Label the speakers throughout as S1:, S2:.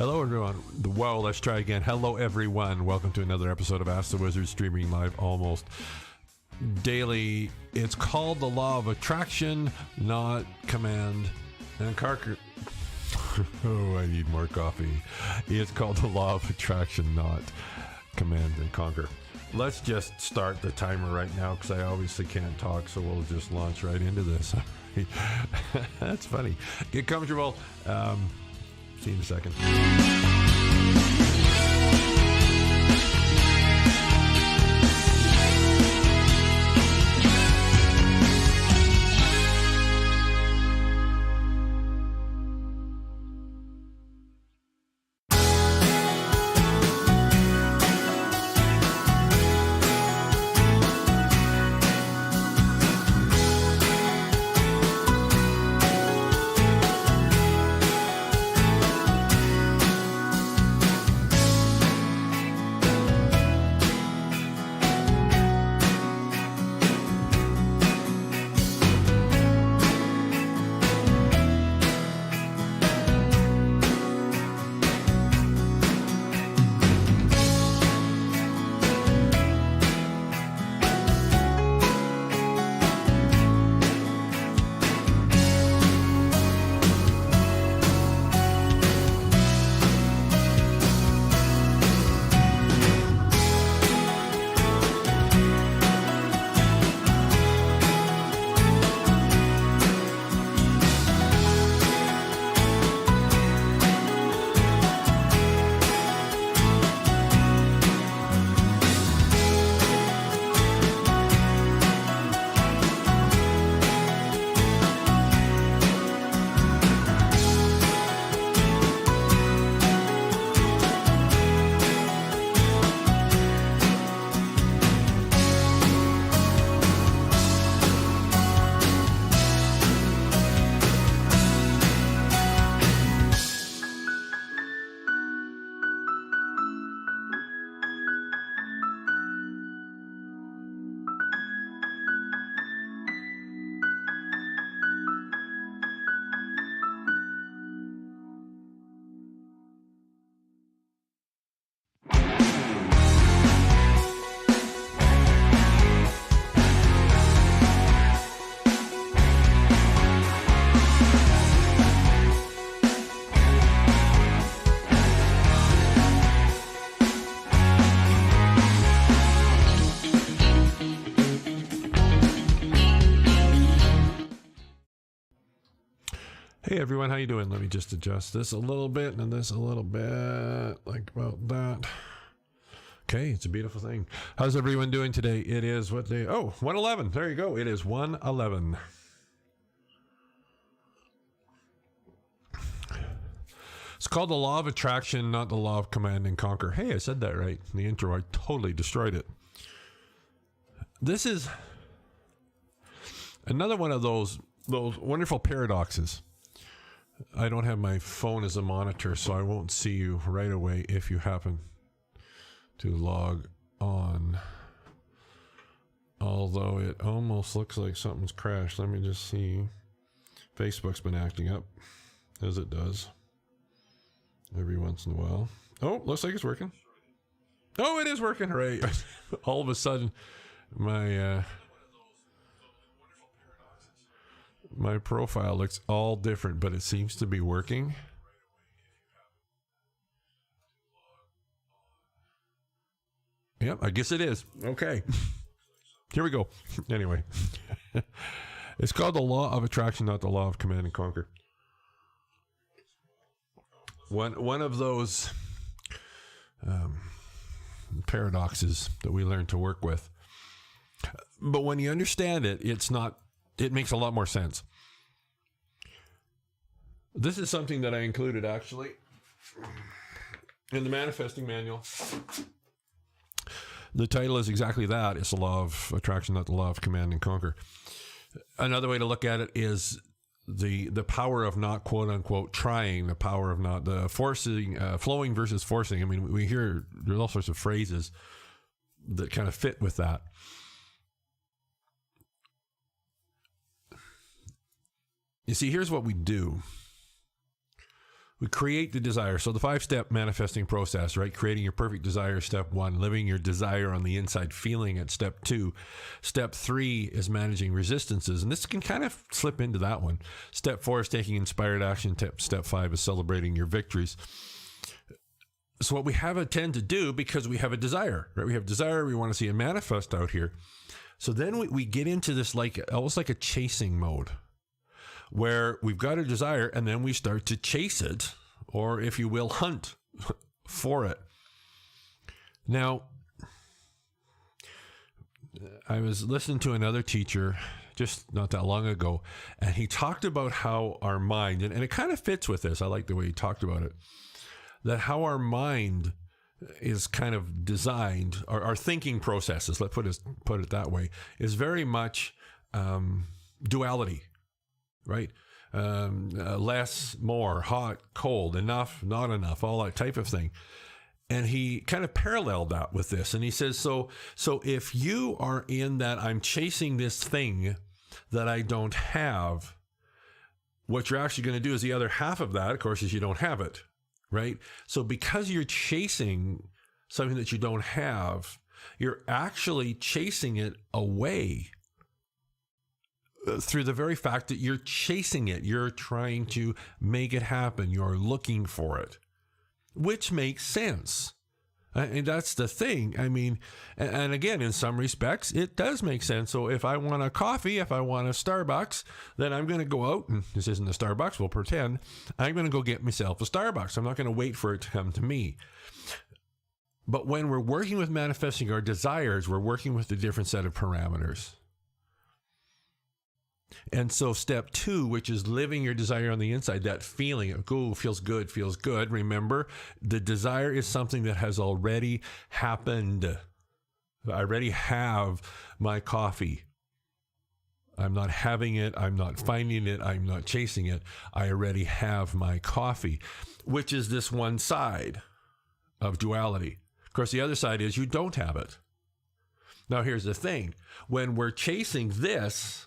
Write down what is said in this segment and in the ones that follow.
S1: Hello, everyone. Whoa, let's try again. Hello, everyone. Welcome to another episode of Ask the Wizard, streaming live almost daily. It's called the Law of Attraction, not Command and Conquer. Oh, I need more coffee. It's called the Law of Attraction, not Command and Conquer. Let's just start the timer right now because I obviously can't talk, so we'll just launch right into this. That's funny. Get comfortable. See you in a second. Hey everyone, how you doing? Let me just adjust this a little bit and this a little bit, like about that. Okay, it's a beautiful thing. How's everyone doing today? It is what day? Oh, 111. There you go. It is 111. It's called the Law of Attraction, not the Law of Command and Conquer. Hey, I said that right in the intro. I totally destroyed it. This is another one of those wonderful paradoxes. I don't have my phone as a monitor, so I won't see you right away if you happen to log on. Although it almost looks like something's crashed. Let me just see. Facebook's been acting up, as it does every once in a while. Oh, looks like it's working. Oh, it is working. Hooray. All of a sudden, my profile looks all different, but it seems to be working. Yep, I guess it is. Okay. Here we go. Anyway. It's called the Law of Attraction, not the Law of Command and Conquer. One of those paradoxes that we learn to work with. But when you understand it, it makes a lot more sense. This is something that I included actually in the manifesting manual. The title is exactly that. It's the Law of Attraction, not the Law of Command and Conquer. Another way to look at it is the power of not quote unquote trying, the power of not the forcing, flowing versus forcing. I mean, we hear there's all sorts of phrases that kind of fit with that. You see, here's what we do. We create the desire. So the 5-step manifesting process, right? Creating your perfect desire, step 1. Living your desire on the inside, feeling it, step 2. Step 3 is managing resistances. And this can kind of slip into that one. Step 4 is taking inspired action. Step 5 is celebrating your victories. So what we have a tend to do, because we have a desire, right? We have desire. We want to see it manifest out here. So then we get into this almost like a chasing mode, where we've got a desire and then we start to chase it, or if you will, hunt for it. Now, I was listening to another teacher just not that long ago, and he talked about how our mind, and it kind of fits with this. I like the way he talked about it, that how our mind is kind of designed, our thinking processes, let's put it that way, is very much duality. Right? Less, more, hot, cold, enough, not enough, all that type of thing. And he kind of paralleled that with this. And he says, so if you are in that I'm chasing this thing that I don't have, what you're actually going to do is the other half of that, of course, is you don't have it. Right? So because you're chasing something that you don't have, you're actually chasing it away. Through the very fact that you're chasing it, you're trying to make it happen, you're looking for it, which makes sense. And that's the thing. I mean, and again, in some respects, it does make sense. So if I want a coffee, if I want a Starbucks, then I'm going to go out, and this isn't a Starbucks, we'll pretend, I'm going to go get myself a Starbucks. I'm not going to wait for it to come to me. But when we're working with manifesting our desires, we're working with a different set of parameters. And so step 2, which is living your desire on the inside, that feeling of, feels good. Remember, the desire is something that has already happened. I already have my coffee. I'm not having it. I'm not finding it. I'm not chasing it. I already have my coffee, which is this one side of duality. Of course, the other side is you don't have it. Now, here's the thing. When we're chasing this,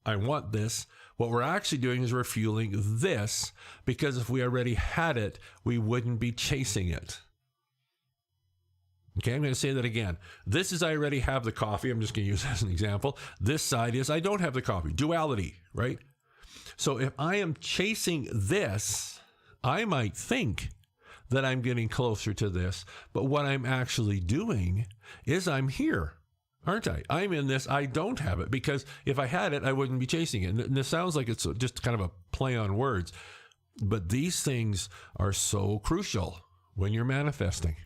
S1: I want this, what we're actually doing is we're fueling this, because if we already had it, we wouldn't be chasing it. Okay, I'm going to say that again. This is I already have the coffee. I'm just going to use that as an example. This side is I don't have the coffee. Duality, right? So if I am chasing this, I might think that I'm getting closer to this, but what I'm actually doing is I'm here. Aren't I? I'm in this. I don't have it, because if I had it, I wouldn't be chasing it. And this sounds like it's just kind of a play on words, but these things are so crucial when you're manifesting.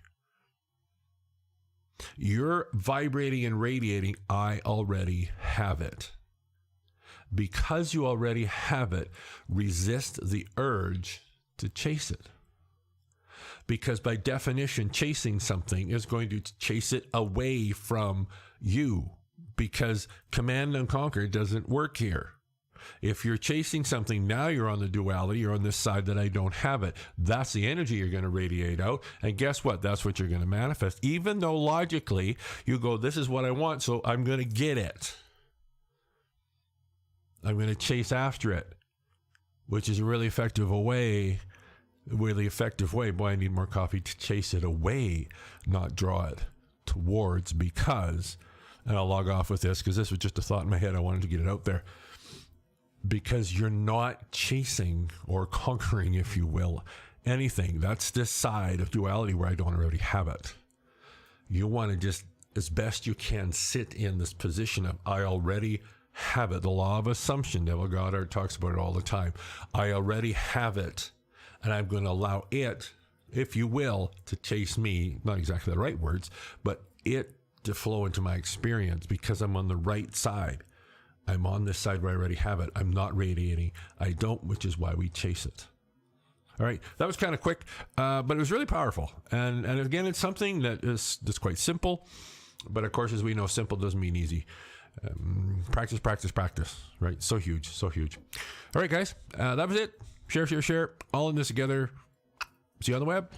S1: You're vibrating and radiating, I already have it. Because you already have it, resist the urge to chase it. Because by definition, chasing something is going to chase it away from you, because command and conquer doesn't work here. If you're chasing something, now you're on the duality, you're on this side that I don't have it. That's the energy you're going to radiate out. And guess what? That's what you're going to manifest. Even though logically you go, this is what I want, so I'm going to get it. I'm going to chase after it, which is a really effective way. Boy, I need more coffee to chase it away, not draw it towards, because, and I'll log off with this because this was just a thought in my head. I wanted to get it out there. Because you're not chasing or conquering, if you will, anything. That's this side of duality where I don't already have it. You want to just, as best you can, sit in this position of I already have it. The law of assumption, Neville Goddard talks about it all the time. I already have it. And I'm going to allow it, if you will, to chase me, not exactly the right words, but it to flow into my experience, because I'm on the right side. I'm on this side where I already have it. I'm not radiating. I don't, which is why we chase it. All right. That was kind of quick, but it was really powerful. And again, it's something that's quite simple. But of course, as we know, simple doesn't mean easy. Practice, right? So huge. All right, guys, that was it. Share. All in this together. See you on the web.